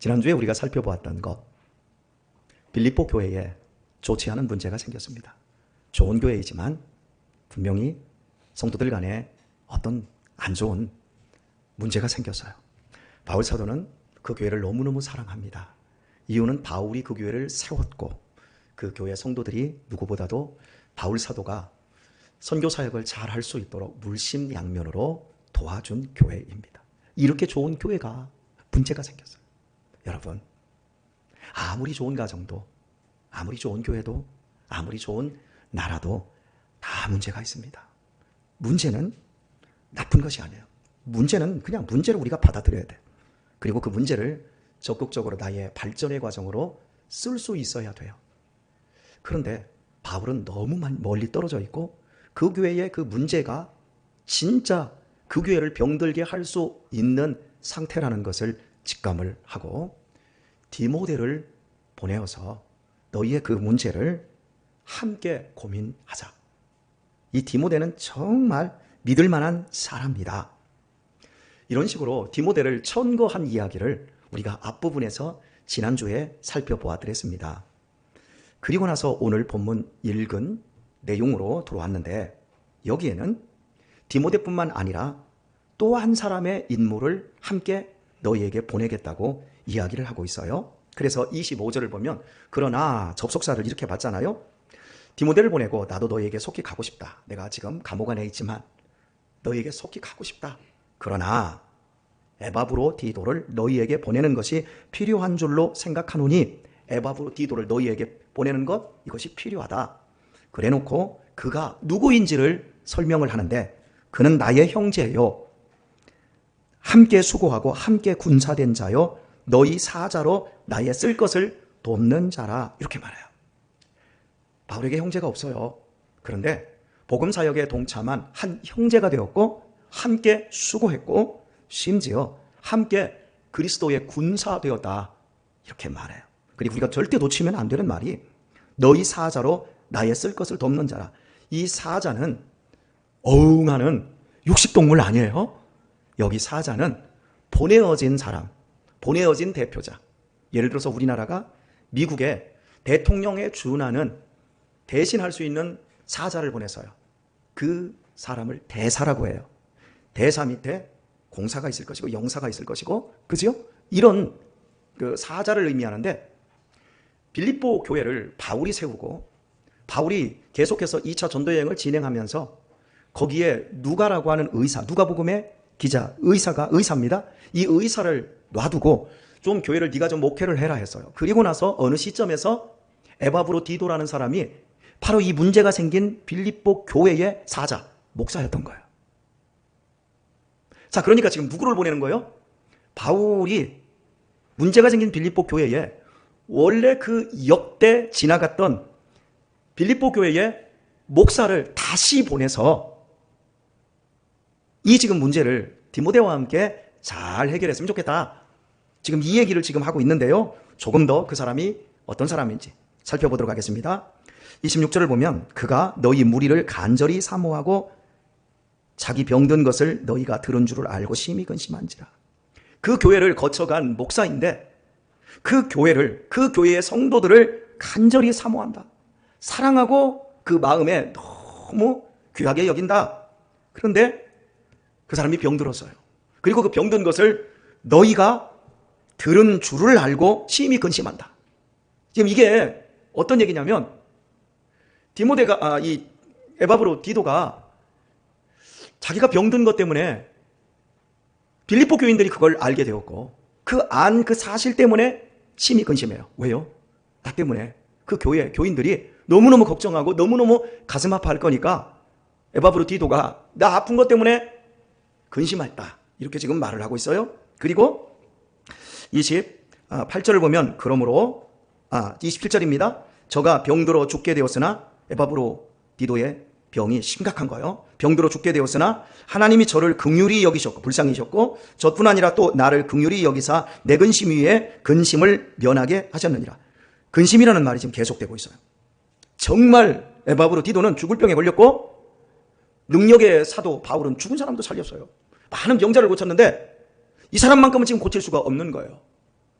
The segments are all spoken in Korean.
지난주에 우리가 살펴보았던 것, 빌립보 교회에 좋지 않은 문제가 생겼습니다. 좋은 교회이지만 분명히 성도들 간에 어떤 안 좋은 문제가 생겼어요. 바울 사도는 그 교회를 너무너무 사랑합니다. 이유는 바울이 그 교회를 세웠고 그 교회 성도들이 누구보다도 바울 사도가 선교 사역을 잘 할 수 있도록 물심양면으로 도와준 교회입니다. 이렇게 좋은 교회가 문제가 생겼어요. 여러분, 아무리 좋은 가정도, 아무리 좋은 교회도, 아무리 좋은 나라도 다 문제가 있습니다. 문제는 나쁜 것이 아니에요. 문제는 그냥 문제를 우리가 받아들여야 돼. 그리고 그 문제를 적극적으로 나의 발전의 과정으로 쓸 수 있어야 돼요. 그런데 바울은 너무 멀리 떨어져 있고 그 교회의 그 문제가 진짜 그 교회를 병들게 할 수 있는 상태라는 것을 직감을 하고 디모데를 보내어서 너희의 그 문제를 함께 고민하자. 이 디모데는 정말 믿을 만한 사람이다. 이런 식으로 디모데를 천거한 이야기를 우리가 앞부분에서 지난주에 살펴보았더랬습니다. 그리고 나서 오늘 본문 읽은 내용으로 들어왔는데 여기에는 디모데뿐만 아니라 또 한 사람의 인물을 함께 너희에게 보내겠다고 이야기를 하고 있어요. 그래서 25절을 보면 그러나 접속사를 이렇게 봤잖아요. 디모데를 보내고 나도 너희에게 속히 가고 싶다. 내가 지금 감옥 안에 있지만 너희에게 속히 가고 싶다. 그러나 에바브로디도를 너희에게 보내는 것이 필요한 줄로 생각하노니 에바브로디도를 너희에게 보내는 것 이것이 필요하다. 그래놓고 그가 누구인지를 설명을 하는데 그는 나의 형제요 함께 수고하고 함께 군사된 자요 너희 사자로 나의 쓸 것을 돕는 자라 이렇게 말해요. 바울에게 형제가 없어요. 그런데 복음 사역에 동참한 한 형제가 되었고 함께 수고했고 심지어 함께 그리스도의 군사되었다 이렇게 말해요. 그리고 우리가 절대 놓치면 안 되는 말이 너희 사자로 나의 쓸 것을 돕는 자라. 이 사자는 어흥하는 육식동물 아니에요. 여기 사자는 보내어진 사람, 보내어진 대표자. 예를 들어서 우리나라가 미국에 대통령에 준하는 대신할 수 있는 사자를 보내서요. 그 사람을 대사라고 해요. 대사 밑에 공사가 있을 것이고 영사가 있을 것이고 그죠? 이런 그 사자를 의미하는데 빌립보 교회를 바울이 세우고 바울이 계속해서 2차 전도여행을 진행하면서 거기에 누가라고 하는 의사, 누가복음의 기자, 의사입니다. 이 의사를 놔두고 좀 교회를 네가 좀 목회를 해라 했어요. 그리고 나서 어느 시점에서 에바브로디도라는 사람이 바로 이 문제가 생긴 빌립보 교회의 사자, 목사였던 거예요. 자, 그러니까 지금 누구를 보내는 거예요? 바울이 문제가 생긴 빌립보 교회에 원래 그 역대 지나갔던 빌립보 교회의 목사를 다시 보내서 이 지금 문제를 디모데와 함께 잘 해결했으면 좋겠다. 지금 이 얘기를 지금 하고 있는데요. 조금 더 그 사람이 어떤 사람인지 살펴보도록 하겠습니다. 26절을 보면 그가 너희 무리를 간절히 사모하고 자기 병든 것을 너희가 들은 줄을 알고 심히 근심한지라. 그 교회를 거쳐간 목사인데 그 교회를, 그 교회의 성도들을 간절히 사모한다. 사랑하고 그 마음에 너무 귀하게 여긴다. 그런데 그 사람이 병들었어요. 그리고 그 병든 것을 너희가 들은 줄을 알고 심히 근심한다. 지금 이게 어떤 얘기냐면 디모데가 이 에바브로디도가 자기가 병든 것 때문에 빌립보 교인들이 그걸 알게 되었고 그 사실 때문에 심히 근심해요. 왜요? 나 때문에 그 교회 교인들이 너무너무 걱정하고 너무너무 가슴 아파할 거니까 에바브로디도가 나 아픈 것 때문에 근심했다. 이렇게 지금 말을 하고 있어요. 그리고 28절을 보면 그러므로 27절입니다. 저가 병들어 죽게 되었으나 에바브로디도의 병이 심각한 거예요. 병들어 죽게 되었으나 하나님이 저를 긍휼히 여기셨고 불쌍히셨고 저뿐 아니라 또 나를 긍휼히 여기사 내 근심 위에 근심을 면하게 하셨느니라. 근심이라는 말이 지금 계속되고 있어요. 정말 에바브로디도는 죽을 병에 걸렸고 능력의 사도 바울은 죽은 사람도 살렸어요. 많은 병자를 고쳤는데 이 사람만큼은 지금 고칠 수가 없는 거예요.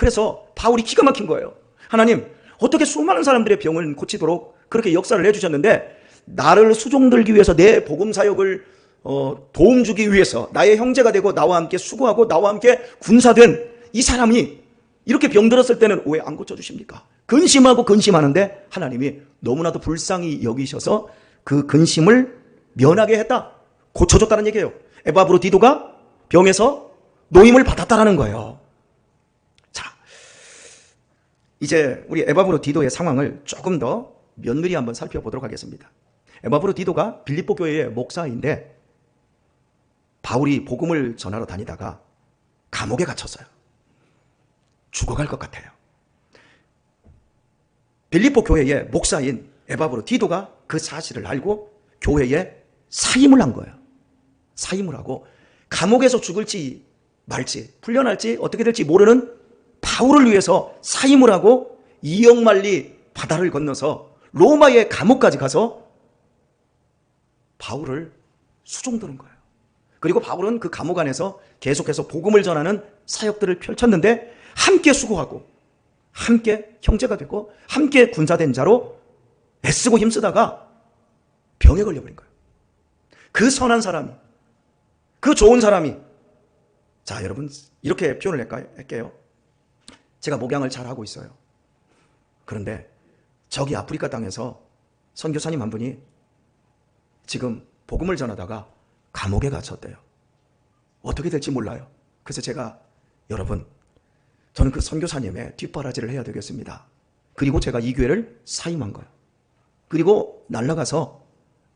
그래서 바울이 기가 막힌 거예요. 하나님, 어떻게 수많은 사람들의 병을 고치도록 그렇게 역사를 해주셨는데 나를 수종들기 위해서 내 복음 사역을 도움 주기 위해서 나의 형제가 되고 나와 함께 수고하고 나와 함께 군사된 이 사람이 이렇게 병들었을 때는 왜 안 고쳐주십니까? 근심하고 근심하는데 하나님이 너무나도 불쌍히 여기셔서 그 근심을 면하게 했다. 고쳐줬다는 얘기예요. 에바브로디도가 병에서 노임을 받았다라는 거예요. 자, 이제 우리 에바브로디도의 상황을 조금 더 면밀히 한번 살펴보도록 하겠습니다. 에바브로디도가 빌립보 교회의 목사인데 바울이 복음을 전하러 다니다가 감옥에 갇혔어요. 죽어갈 것 같아요. 빌립보 교회의 목사인 에바브로디도가 그 사실을 알고 교회에 사임을 한 거예요. 사임을 하고 감옥에서 죽을지 말지 풀려날지 어떻게 될지 모르는 바울을 위해서 사임을 하고 이역만리 바다를 건너서 로마의 감옥까지 가서 바울을 수종드는 거예요. 그리고 바울은 그 감옥 안에서 계속해서 복음을 전하는 사역들을 펼쳤는데 함께 수고하고 함께 형제가 되고 함께 군사된 자로 애쓰고 힘쓰다가 병에 걸려버린 거예요. 그 선한 사람이, 그 좋은 사람이, 자 여러분 이렇게 표현을 할게요. 제가 목양을 잘 하고 있어요. 그런데 저기 아프리카 땅에서 선교사님 한 분이 지금 복음을 전하다가 감옥에 갇혔대요. 어떻게 될지 몰라요. 그래서 제가 여러분 저는 그 선교사님의 뒷바라지를 해야 되겠습니다. 그리고 제가 이 교회를 사임한 거예요. 그리고 날아가서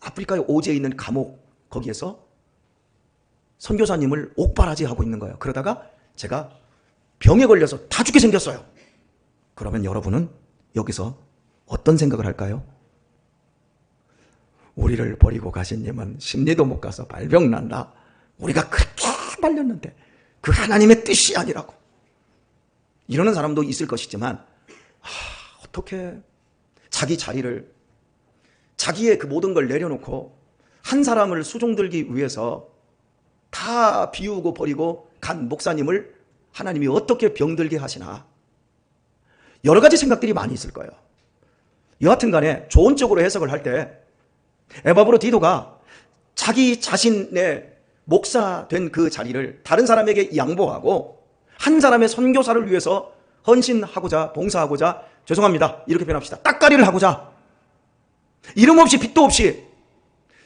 아프리카의 오지에 있는 감옥 거기에서 선교사님을 옥바라지하고 있는 거예요. 그러다가 제가 병에 걸려서 다 죽게 생겼어요. 그러면 여러분은 여기서 어떤 생각을 할까요? 우리를 버리고 가신 님은 심리도 못 가서 발병난다. 우리가 그렇게 말렸는데 그 하나님의 뜻이 아니라고. 이러는 사람도 있을 것이지만 어떻게 자기 자리를 자기의 그 모든 걸 내려놓고 한 사람을 수종들기 위해서 다 비우고 버리고 간 목사님을 하나님이 어떻게 병들게 하시나. 여러 가지 생각들이 많이 있을 거예요. 여하튼 간에 좋은 쪽으로 해석을 할 때 에바브로디도가 자기 자신의 목사 된 그 자리를 다른 사람에게 양보하고 한 사람의 선교사를 위해서 헌신하고자 봉사하고자 죄송합니다 이렇게 표현합시다. 따까리를 하고자 이름 없이 빚도 없이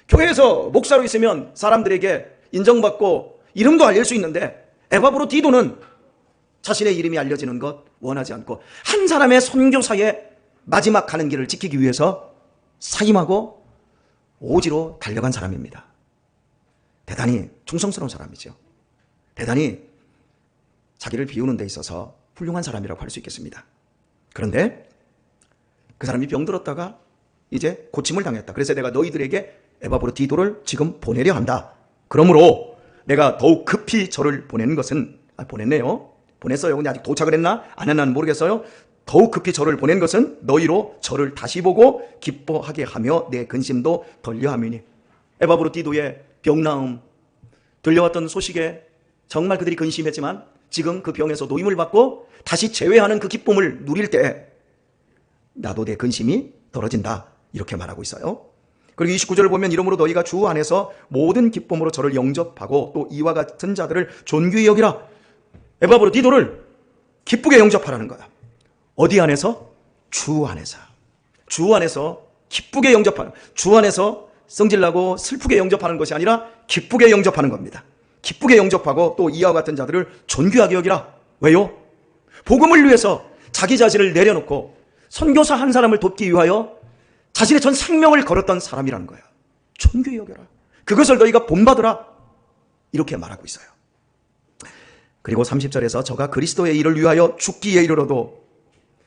교회에서 목사로 있으면 사람들에게 인정받고 이름도 알릴 수 있는데 에바브로디도는 자신의 이름이 알려지는 것 원하지 않고 한 사람의 선교사의 마지막 가는 길을 지키기 위해서 사임하고 오지로 달려간 사람입니다. 대단히 충성스러운 사람이죠. 대단히 자기를 비우는 데 있어서 훌륭한 사람이라고 할 수 있겠습니다. 그런데 그 사람이 병들었다가 이제 고침을 당했다. 그래서 내가 너희들에게 에바브로디도를 지금 보내려 한다. 그러므로 내가 더욱 급히 저를 보내는 것은 보냈네요. 보냈어요. 근데 아직 도착을 했나? 안 했나는 모르겠어요. 더욱 급히 저를 보낸 것은 너희로 저를 다시 보고 기뻐하게 하며 내 근심도 덜려 함이니. 에바브로디도의 병나음 들려왔던 소식에 정말 그들이 근심했지만 지금 그 병에서 노임을 받고 다시 재회하는 그 기쁨을 누릴 때 나도 내 근심이 덜어진다 이렇게 말하고 있어요. 그리고 29절을 보면 이러므로 너희가 주 안에서 모든 기쁨으로 저를 영접하고 또 이와 같은 자들을 존귀히 여기라. 에바브로디도를 기쁘게 영접하라는 거야. 어디 안에서? 주 안에서. 주 안에서 기쁘게 영접하는, 주 안에서 성질나고 슬프게 영접하는 것이 아니라 기쁘게 영접하는 겁니다. 기쁘게 영접하고 또 이와 같은 자들을 존귀하게 여기라. 왜요? 복음을 위해서 자기 자신을 내려놓고 선교사 한 사람을 돕기 위하여 자신의 전 생명을 걸었던 사람이라는 거야. 존귀히 여겨라. 그것을 너희가 본받으라. 이렇게 말하고 있어요. 그리고 30절에서 저가 그리스도의 일을 위하여 죽기에 이르러도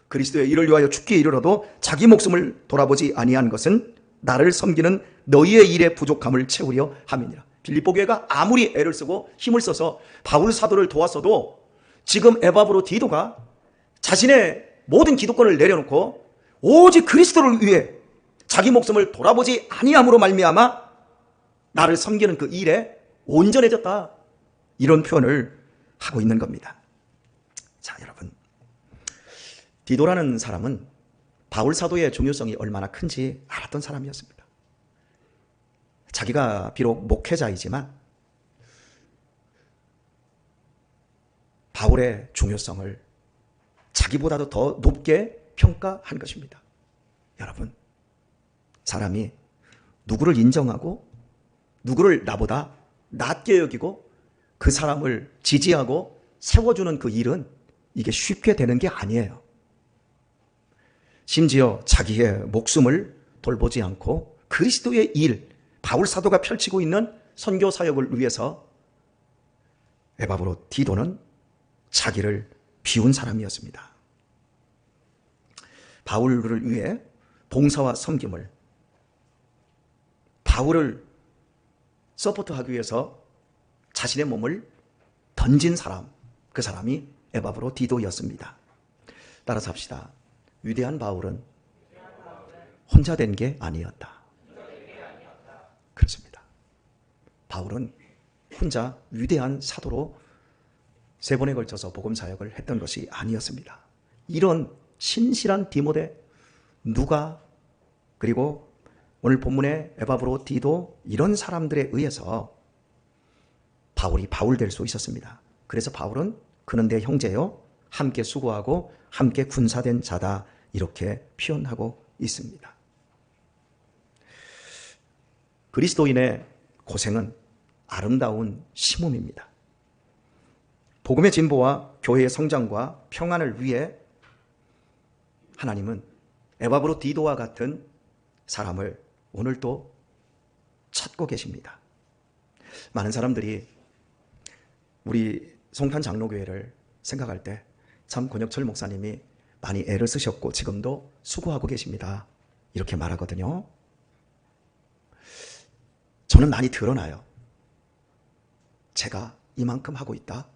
그리스도의 일을 위하여 죽기에 이르러도 자기 목숨을 돌아보지 아니한 것은 나를 섬기는 너희의 일의 부족함을 채우려 함이니라. 빌립보 교회가 아무리 애를 쓰고 힘을 써서 바울 사도를 도왔어도 지금 에바브로디도가 자신의 모든 기득권을 내려놓고 오직 그리스도를 위해 자기 목숨을 돌아보지 아니함으로 말미암아 나를 섬기는 그 일에 온전해졌다. 이런 표현을 하고 있는 겁니다. 자, 여러분. 디도라는 사람은 바울 사도의 중요성이 얼마나 큰지 알았던 사람이었습니다. 자기가 비록 목회자이지만 바울의 중요성을 자기보다도 더 높게 평가한 것입니다. 여러분, 사람이 누구를 인정하고 누구를 나보다 낮게 여기고 그 사람을 지지하고 세워주는 그 일은 이게 쉽게 되는 게 아니에요. 심지어 자기의 목숨을 돌보지 않고 그리스도의 일, 바울 사도가 펼치고 있는 선교 사역을 위해서 에바브로 디도는 자기를 비운 사람이었습니다. 바울을 위해 봉사와 섬김을, 바울을 서포트하기 위해서 자신의 몸을 던진 사람, 그 사람이 에바브로 디도였습니다. 따라서 합시다. 위대한 바울은 혼자 된 게 아니었다. 그렇습니다. 바울은 혼자 위대한 사도로 3번에 걸쳐서 복음 사역을 했던 것이 아니었습니다. 이런 신실한 디모데, 누가, 그리고 오늘 본문의 에바브로 디도, 이런 사람들에 의해서 바울이 바울 될 수 있었습니다. 그래서 바울은 그는 내 형제요, 함께 수고하고 함께 군사된 자다, 이렇게 표현하고 있습니다. 그리스도인의 고생은 아름다운 심음입니다. 복음의 진보와 교회의 성장과 평안을 위해 하나님은 에바브로 디도와 같은 사람을 오늘도 찾고 계십니다. 많은 사람들이 우리 송탄 장로교회를 생각할 때 참 권혁철 목사님이 많이 애를 쓰셨고 지금도 수고하고 계십니다, 이렇게 말하거든요. 저는 많이 드러나요. 제가 이만큼 하고 있다.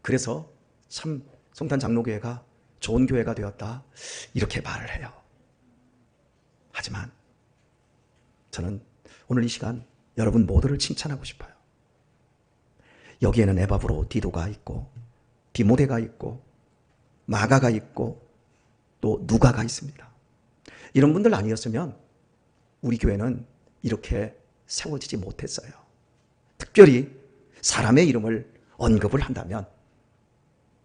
그래서 참 송탄 장로교회가 좋은 교회가 되었다, 이렇게 말을 해요. 하지만 저는 오늘 이 시간 여러분 모두를 칭찬하고 싶어요. 여기에는 에바브로 디도가 있고 디모데가 있고 마가가 있고 또 누가가 있습니다. 이런 분들 아니었으면 우리 교회는 이렇게 세워지지 못했어요. 특별히 사람의 이름을 언급을 한다면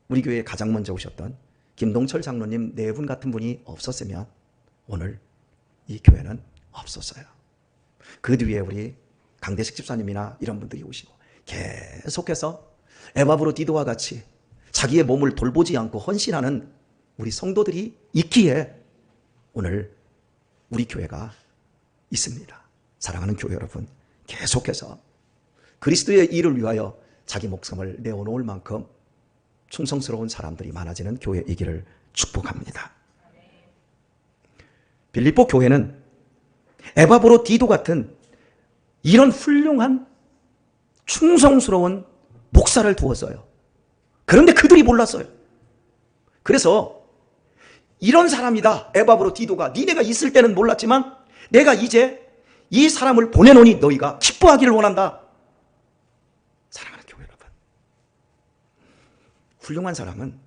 우리 교회에 가장 먼저 오셨던 김동철 장로님 4분 같은 분이 없었으면 오늘 이 교회는 없었어요. 그 뒤에 우리 강대식 집사님이나 이런 분들이 오시고 계속해서 에바브로 디도와 같이 자기의 몸을 돌보지 않고 헌신하는 우리 성도들이 있기에 오늘 우리 교회가 있습니다. 사랑하는 교회 여러분, 계속해서 그리스도의 일을 위하여 자기 목숨을 내어놓을 만큼 충성스러운 사람들이 많아지는 교회이기를 축복합니다. 빌립보 교회는 에바브로 디도 같은 이런 훌륭한 충성스러운 목사를 두었어요. 그런데 그들이 몰랐어요. 그래서 이런 사람이다, 에바브로 디도가, 니네가 있을 때는 몰랐지만 내가 이제 이 사람을 보내노니 너희가 기뻐하기를 원한다. 사랑하는 교회 여러분, 훌륭한 사람은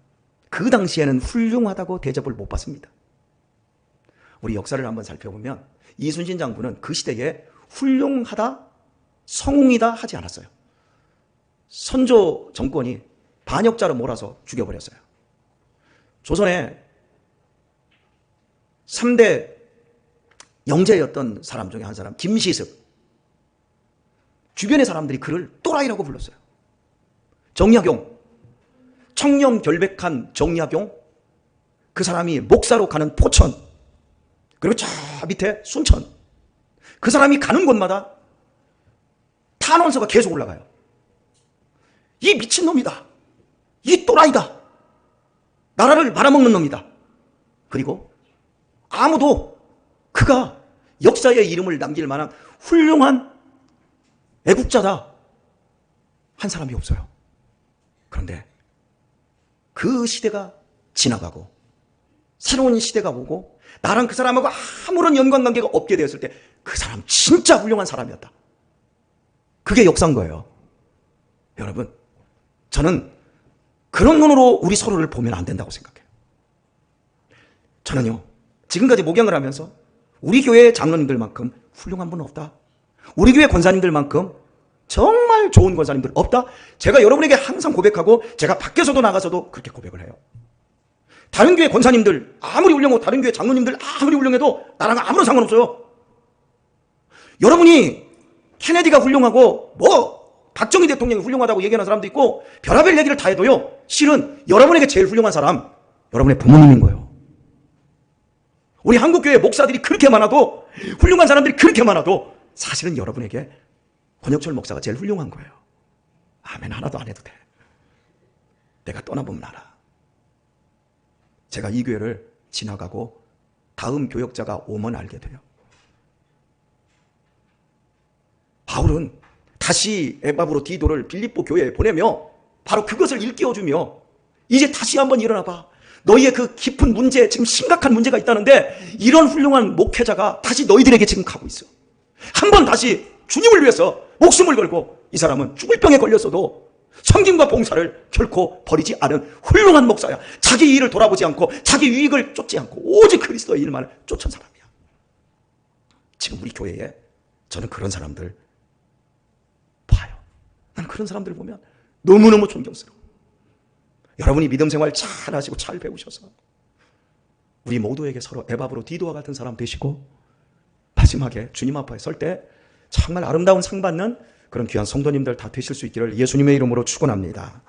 그 당시에는 훌륭하다고 대접을 못 받습니다. 우리 역사를 한번 살펴보면 이순신 장군은 그 시대에 훌륭하다, 성웅이다 하지 않았어요. 선조 정권이 반역자로 몰아서 죽여버렸어요. 조선의 3대 영재였던 사람 중에 한 사람, 김시습. 주변의 사람들이 그를 또라이라고 불렀어요. 정약용, 청렴 결백한 정약용, 그 사람이 목사로 가는 포천, 그리고 저 밑에 순천, 그 사람이 가는 곳마다 탄원서가 계속 올라가요. 이 미친놈이다, 이 또라이다, 나라를 말아먹는 놈이다. 그리고 아무도 그가 역사의 이름을 남길 만한 훌륭한 애국자다 한 사람이 없어요. 그런데 그 시대가 지나가고 새로운 시대가 오고 나랑 그 사람하고 아무런 연관관계가 없게 되었을 때 그 사람 진짜 훌륭한 사람이었다. 그게 역사인 거예요. 여러분, 저는 그런 눈으로 우리 서로를 보면 안 된다고 생각해요. 저는요, 지금까지 목양을 하면서 우리 교회 장로님들만큼 훌륭한 분은 없다. 우리 교회 권사님들만큼 정말 좋은 권사님들 없다. 제가 여러분에게 항상 고백하고 제가 밖에서도 나가서도 그렇게 고백을 해요. 다른 교회 권사님들 아무리 훌륭하고 다른 교회 장로님들 아무리 훌륭해도 나랑 아무런 상관없어요. 여러분이 케네디가 훌륭하고 박정희 대통령이 훌륭하다고 얘기하는 사람도 있고 별의별 얘기를 다 해도요, 실은 여러분에게 제일 훌륭한 사람 여러분의 부모님인 거예요. 우리 한국교회 목사들이 그렇게 많아도, 훌륭한 사람들이 그렇게 많아도 사실은 여러분에게 권혁철 목사가 제일 훌륭한 거예요. 아멘 하나도 안 해도 돼. 내가 떠나보면 알아. 제가 이 교회를 지나가고 다음 교역자가 오면 알게 돼요. 바울은 다시 에바브로 디도를 빌립보 교회에 보내며 바로 그것을 일깨워주며 이제 다시 한번 일어나봐. 너희의 그 깊은 문제, 지금 심각한 문제가 있다는데 이런 훌륭한 목회자가 다시 너희들에게 지금 가고 있어. 한번 다시 주님을 위해서 목숨을 걸고, 이 사람은 죽을 병에 걸렸어도 섬김과 봉사를 결코 버리지 않은 훌륭한 목사야. 자기 일을 돌아보지 않고 자기 유익을 쫓지 않고 오직 그리스도의 일만을 쫓은 사람이야. 지금 우리 교회에 저는 그런 사람들 봐요. 나는 그런 사람들 보면 너무너무 존경스러워. 여러분이 믿음 생활 잘 하시고 잘 배우셔서 우리 모두에게 서로 에바브로 디도와 같은 사람 되시고 마지막에 주님 앞에 설 때 정말 아름다운 상 받는 그런 귀한 성도님들 다 되실 수 있기를 예수님의 이름으로 축원합니다.